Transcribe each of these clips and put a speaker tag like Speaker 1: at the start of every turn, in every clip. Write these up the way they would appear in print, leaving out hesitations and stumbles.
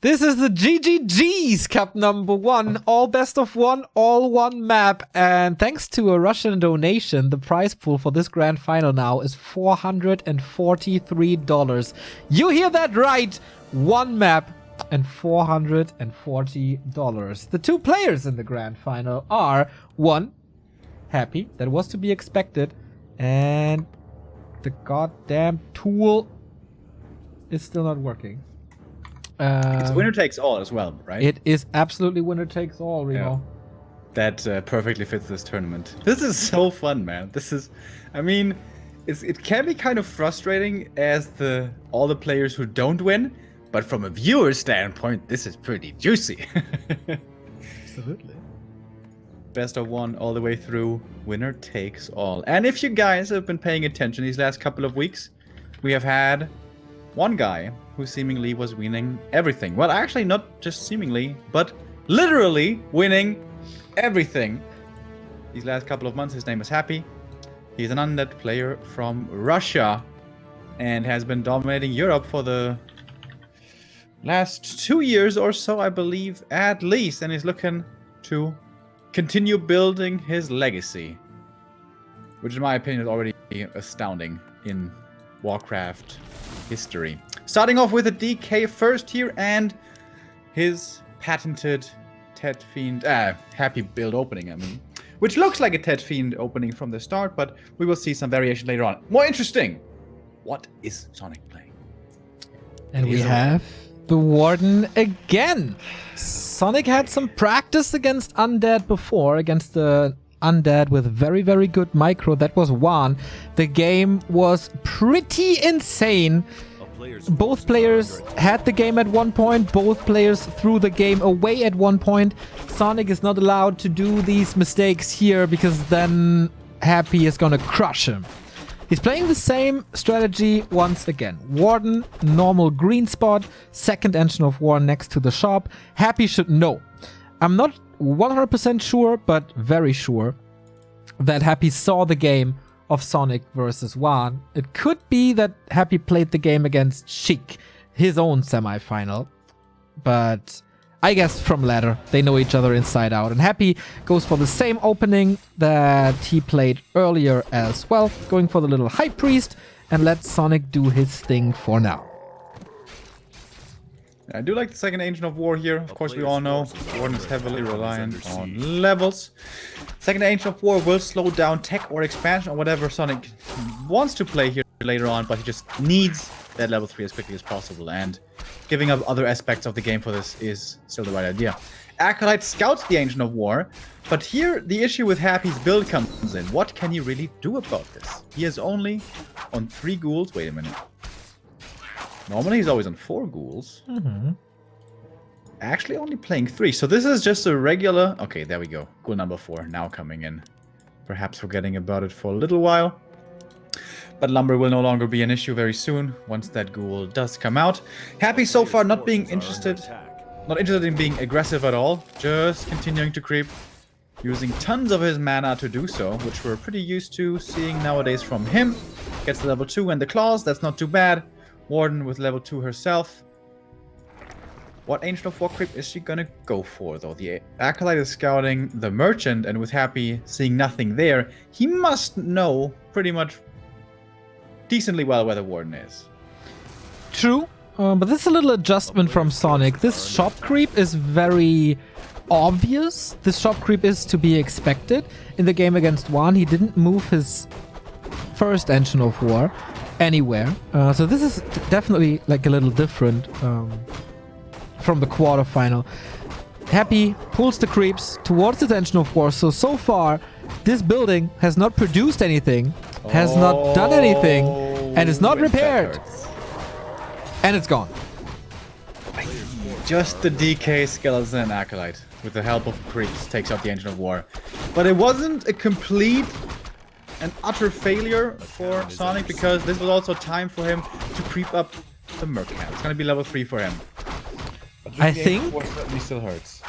Speaker 1: This is the GGG's Cup number 1, all best of 1, all one map. And thanks to a Russian donation, the prize pool for this grand final now is $443. You hear that right, one map and $440. The two players in the grand final are one, Happy, that was to be expected, and the goddamn tool is still not working.
Speaker 2: It's winner takes all as well, right?
Speaker 1: It is absolutely winner takes all, Remo.
Speaker 2: Yeah. That perfectly fits this tournament. This is so fun, man. This is, I mean, it can be kind of frustrating as all the players who don't win, but from a viewer standpoint, this is pretty juicy.
Speaker 1: Absolutely.
Speaker 2: Best of 1 all the way through, winner takes all. And if you guys have been paying attention these last couple of weeks, we have had one guy who seemingly was winning everything. Well, actually not just seemingly, but literally winning everything. These last couple of months, his name is Happy. He's an undead player from Russia and has been dominating Europe for the last 2 years or so, I believe, at least. And he's looking to continue building his legacy, which in my opinion is already astounding in Warcraft history. Starting off with a DK first here and his patented Ted Fiend, Happy build opening, I mean, which looks like a Ted Fiend opening from the start, but we will see some variation later on. More interesting, what is Sonik playing?
Speaker 1: And we have the Warden again. Sonik had some practice against Undead before, against the Undead with very, very good micro. That was one. The game was pretty insane. Both players had the game at one point. Both players threw the game away at one point. Sonik is not allowed to do these mistakes here because then Happy is gonna crush him. He's playing the same strategy once again. Warden, normal green spot, second engine of war next to the shop. Happy should know. I'm not 100% sure, but very sure that Happy saw the game of Sonik versus Juan. It could be that Happy played the game against Sheik, his own semifinal, but I guess from ladder, they know each other inside out. And Happy goes for the same opening that he played earlier as well, going for the little High Priest, and let Sonik do his thing for now.
Speaker 2: I do like the second Ancient of War here. Of course, we all know Warden is heavily reliant on levels. Second Ancient of War will slow down tech or expansion or whatever Sonik wants to play here later on, but he just needs that level 3 as quickly as possible, and giving up other aspects of the game for this is still the right idea. Acolyte scouts the Ancient of War, but here the issue with Happy's build comes in. What can he really do about this? He is only on 3 ghouls. Wait a minute. Normally he's always on 4 ghouls. Actually only playing 3. So this is just a regular... Okay, there we go. Ghoul number 4 now coming in. Perhaps forgetting about it for a little while. But lumber will no longer be an issue very soon once that ghoul does come out. Happy so far not being interested. Not interested in being aggressive at all. Just continuing to creep. Using tons of his mana to do so, which we're pretty used to seeing nowadays from him. Gets the level 2 and the claws. That's not too bad. Warden with level 2 herself. What Ancient of War creep is she gonna go for, though? The Acolyte is scouting the Merchant, and with Happy seeing nothing there, he must know pretty much decently well where the Warden is.
Speaker 1: True, but this is a little adjustment from Sonik. This shop creep is very obvious. This shop creep is to be expected. In the game against Juan, he didn't move his first Engine of War anywhere. So this is definitely like a little different from the quarterfinal. Happy pulls the creeps towards the Engine of War. So far, this building has not produced anything, has not done anything, and is not repaired. And it's gone.
Speaker 2: Just the DK Skeleton and Acolyte, with the help of creeps, takes out the Engine of War. But it wasn't a complete and utter failure for Sonik, because this was also time for him to creep up the Merc camp. It's gonna be level 3 for him. But
Speaker 1: I think
Speaker 2: certainly still hurts.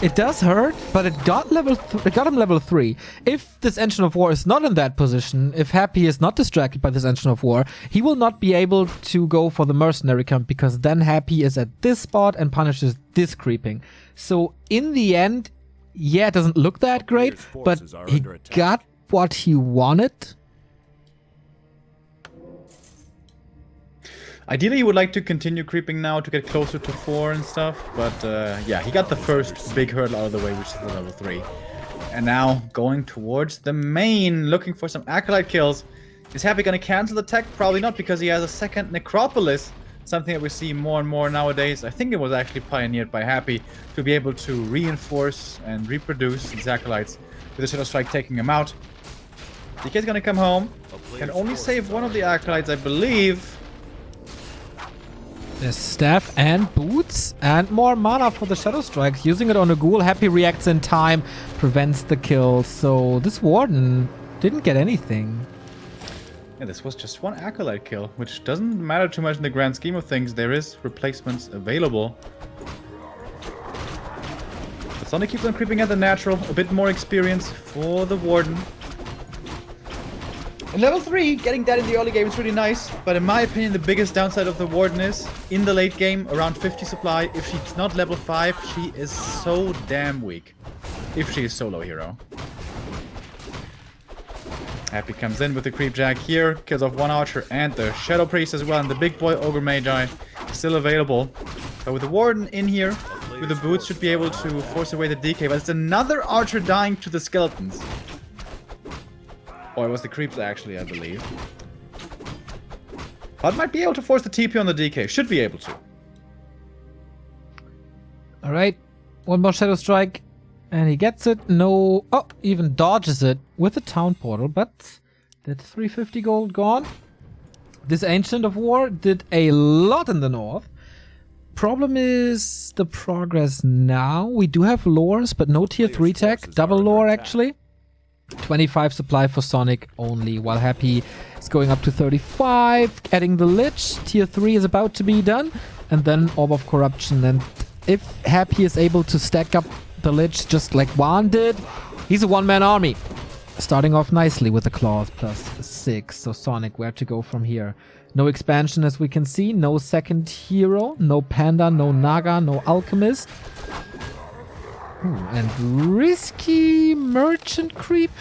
Speaker 1: It does hurt, but it got him level 3. If this Engine of War is not in that position, if Happy is not distracted by this Engine of War, he will not be able to go for the Mercenary camp, because then Happy is at this spot and punishes this creeping. So in the end, yeah, it doesn't look that great, but he got what he wanted.
Speaker 2: Ideally, you would like to continue creeping now to get closer to 4 and stuff, but yeah, he got the first big hurdle out of the way, which is the level 3. And now, going towards the main, looking for some Acolyte kills. Is Happy going to cancel the tech? Probably not, because he has a second Necropolis, something that we see more and more nowadays. I think it was actually pioneered by Happy to be able to reinforce and reproduce these Acolytes, with the Shadow Strike taking him out. DK's going to come home, can only save one of the Acolytes, I believe.
Speaker 1: There's staff and boots and more mana for the Shadow Strikes. Using it on a ghoul, Happy reacts in time, prevents the kill. So this Warden didn't get anything.
Speaker 2: Yeah, this was just one Acolyte kill, which doesn't matter too much in the grand scheme of things. There is replacements available. But Sonik keeps on creeping at the natural. A bit more experience for the Warden. In level 3, getting that in the early game is really nice, but in my opinion the biggest downside of the Warden is, in the late game, around 50 supply, if she's not level 5, she is so damn weak. If she is solo hero. Happy comes in with the Creep Jack here, kills off one Archer and the Shadow Priest as well, and the big boy Ogre Magi still available. But with the Warden in here, with the boots, should be able to force away the DK, but it's another Archer dying to the Skeletons. Or it was the creeps, actually, I believe. But might be able to force the TP on the DK. Should be able to.
Speaker 1: Alright. One more Shadow Strike. And he gets it. No... Oh, even dodges it with the Town Portal. But that's 350 gold gone. This Ancient of War did a lot in the north. Problem is the progress now. We do have lores, but no tier 3 tech. Double lore, actually. 25 supply for Sonik only, while Happy is going up to 35, adding the Lich. Tier 3 is about to be done, and then Orb of Corruption. And if Happy is able to stack up the Lich just like Juan did, he's a one-man army. Starting off nicely with the Claws plus 6. So Sonik, where to go from here? No expansion as we can see, no second hero, no Panda, no Naga, no Alchemist. And risky merchant creep.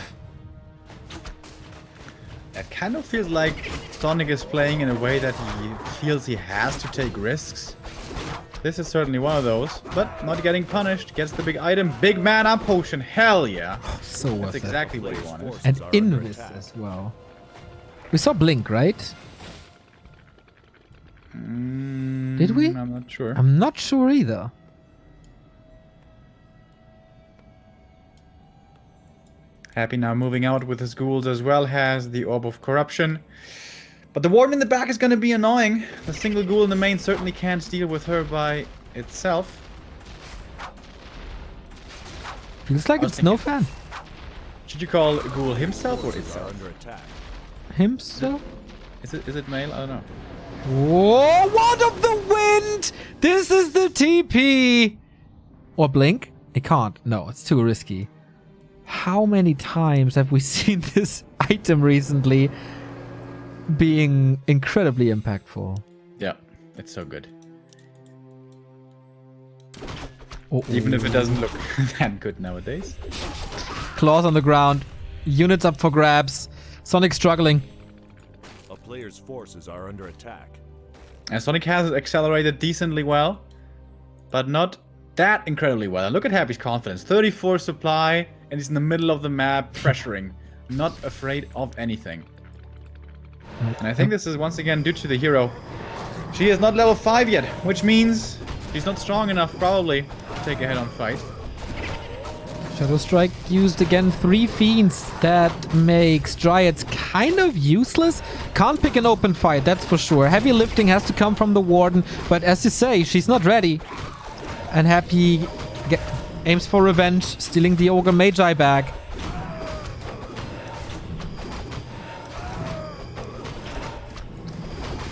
Speaker 2: It kind of feels like Sonik is playing in a way that he feels he has to take risks. This is certainly one of those, but not getting punished. Gets the big item, big mana potion. Hell yeah!
Speaker 1: So worth it.
Speaker 2: That's exactly what he wanted.
Speaker 1: And Invis as well. We saw Blink, right? Did we?
Speaker 2: I'm not sure.
Speaker 1: I'm not sure either.
Speaker 2: Happy now moving out with his ghouls as well, has the Orb of Corruption. But the Warden in the back is going to be annoying. The single ghoul in the main certainly can't deal with her by itself.
Speaker 1: Feels like it's no fan.
Speaker 2: Should you call ghoul himself or itself?
Speaker 1: Himself?
Speaker 2: Is it male? I don't know.
Speaker 1: Whoa, Wand of the Wind! This is the TP! Or Blink? It can't. No, it's too risky. How many times have we seen this item recently being incredibly impactful?
Speaker 2: Yeah, it's so good.
Speaker 1: Uh-oh.
Speaker 2: Even if it doesn't look that good nowadays.
Speaker 1: Claws on the ground. Units up for grabs. Sonik struggling.
Speaker 3: A player's forces are under attack.
Speaker 2: And Sonik has accelerated decently well, but not that incredibly well. And look at Happy's confidence. 34 supply, and he's in the middle of the map, pressuring. Not afraid of anything. And I think this is once again due to the hero. She is not level 5 yet, which means she's not strong enough, probably, to take a head-on fight.
Speaker 1: Shadow Strike used again. 3 Fiends. That makes Dryads kind of useless. Can't pick an open fight, that's for sure. Heavy lifting has to come from the Warden, but as you say, she's not ready. And Happy aims for revenge, stealing the Ogre Magi back.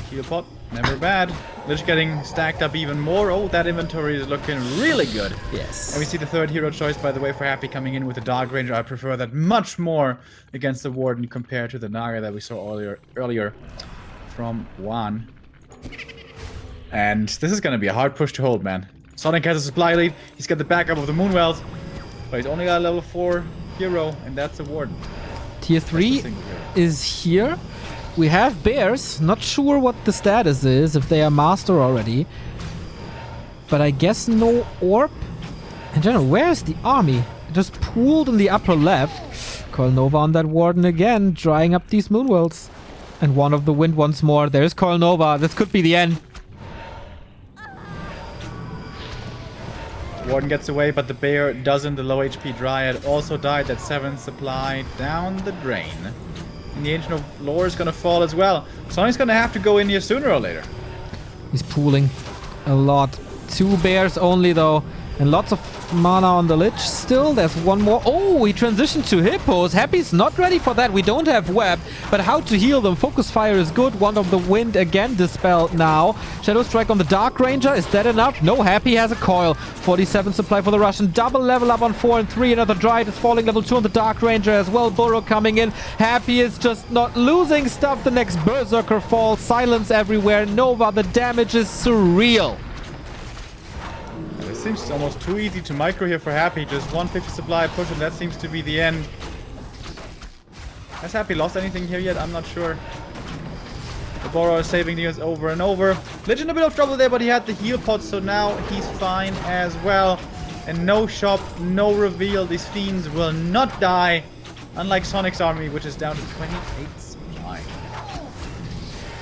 Speaker 2: Heal pot, never never bad. Lich getting stacked up even more. Oh, that inventory is looking really good.
Speaker 1: Yes.
Speaker 2: And we see the third hero choice, by the way, for Happy coming in with the Dark Ranger. I prefer that much more against the Warden compared to the Naga that we saw earlier from Juan. And this is going to be a hard push to hold, man. Sonik has a supply lead. He's got the backup of the Moonwells. But he's only got a level 4 hero, and that's a Warden.
Speaker 1: Tier 3 is here. We have bears. Not sure what the status is, if they are master already. But I guess no orb. In general, where's the army? It just pooled in the upper left. Coil Nova on that Warden again, drying up these Moonwells. And one of the wind once more. There's Coil Nova. This could be the end.
Speaker 2: Warden gets away, but the bear doesn't. The low HP Dryad also died. That 7th supply down the drain. And the Ancient of Lore is going to fall as well. Sonic's going to have to go in here sooner or later.
Speaker 1: He's pooling a lot. 2 bears only though. And lots of mana on the Lich. Still, there's one more. Oh, he transitioned to Hippos. Happy's not ready for that. We don't have Web. But how to heal them? Focus Fire is good. One of the Wind again dispelled now. Shadow Strike on the Dark Ranger. Is that enough? No, Happy has a coil. 47 supply for the Russian. Double level up on 4 and 3. Another Dryad is falling. Level 2 on the Dark Ranger as well. Burrow coming in. Happy is just not losing stuff. The next Berserker falls. Silence everywhere. Nova, the damage is surreal.
Speaker 2: It seems almost too easy to micro here for Happy. Just 150 supply push, and that seems to be the end. Has Happy lost anything here yet? I'm not sure. The Borrower is saving units over and over. Lich in a bit of trouble there, but he had the heal pod, so now he's fine as well. And no shop, no reveal. These fiends will not die. Unlike Sonic's army, which is down to 28 supply.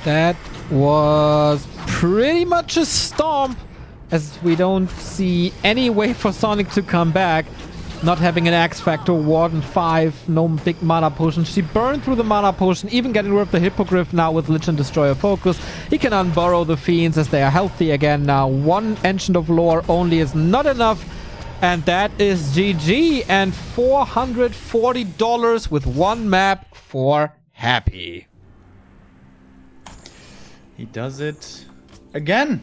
Speaker 1: That was pretty much a stomp. As we don't see any way for Sonic to come back. Not having an X Factor, Warden 5, no big mana potion. She burned through the mana potion, even getting rid of the Hippogriff now with Lich and Destroyer focus. He can unburrow the Fiends as they are healthy again now. 1 Ancient of Lore only is not enough. And that is GG and $440 with 1 map for Happy.
Speaker 2: He does it again.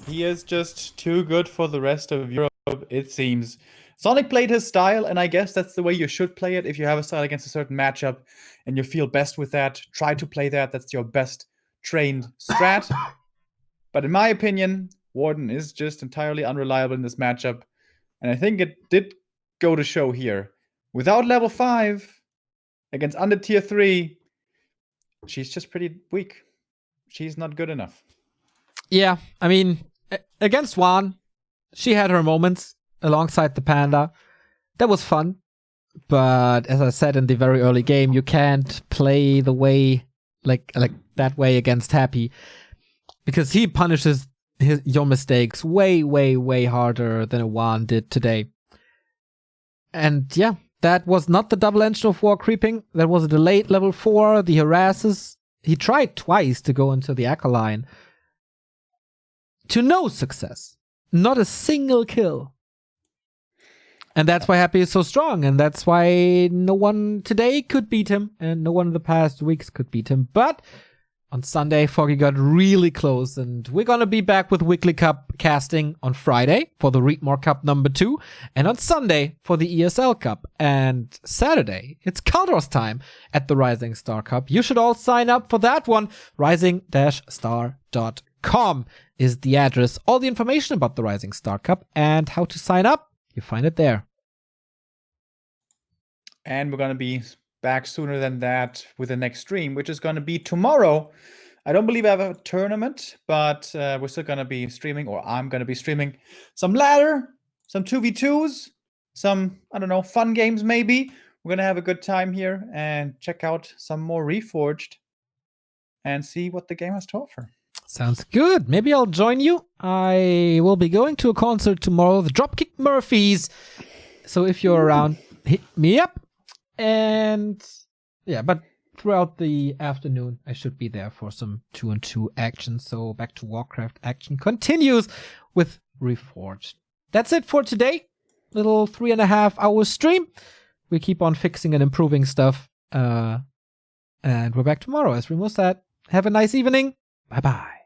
Speaker 2: He is just too good for the rest of Europe, it seems. Sonic played his style, and I guess that's the way you should play it. If you have a style against a certain matchup and you feel best with that, try to play that. That's your best trained strat. But in my opinion, Warden is just entirely unreliable in this matchup. And I think it did go to show here. Without level 5, against under tier 3, she's just pretty weak. She's not good enough.
Speaker 1: Yeah, I mean, against Juan, she had her moments alongside the Panda. That was fun. But as I said in the very early game, you can't play the way like that way against Happy. Because he punishes your mistakes way, way, way harder than a Juan did today. And yeah, that was not the double Engine of War creeping. That was a delayed level 4. The harasses. He tried twice to go into the Akka line. To no success. Not a single kill. And that's why Happy is so strong. And that's why no one today could beat him. And no one in the past weeks could beat him. But on Sunday, Foggy got really close. And we're going to be back with Weekly Cup casting on Friday for the Readmore Cup number 2. And on Sunday for the ESL Cup. And Saturday, it's Kaldros time at the Rising Star Cup. You should all sign up for that one. rising-star.com is the address. All the information about the Rising Star Cup and how to sign up, you find it there.
Speaker 2: And we're going to be back sooner than that with the next stream, which is going to be tomorrow. I don't believe I have a tournament, but we're still going to be streaming, or I'm going to be streaming some ladder, some 2v2s, some, I don't know, fun games maybe. We're going to have a good time here and check out some more Reforged and see what the game has to offer.
Speaker 1: Sounds good. Maybe I'll join you. I will be going to a concert tomorrow, the Dropkick Murphys. So if you're around, hit me up. And yeah, but throughout the afternoon, I should be there for some 2-on-2 action. So back to Warcraft action continues with Reforged. That's it for today. Little 3.5-hour stream. We keep on fixing and improving stuff. And we're back tomorrow, as Remo said. Have a nice evening. Bye-bye.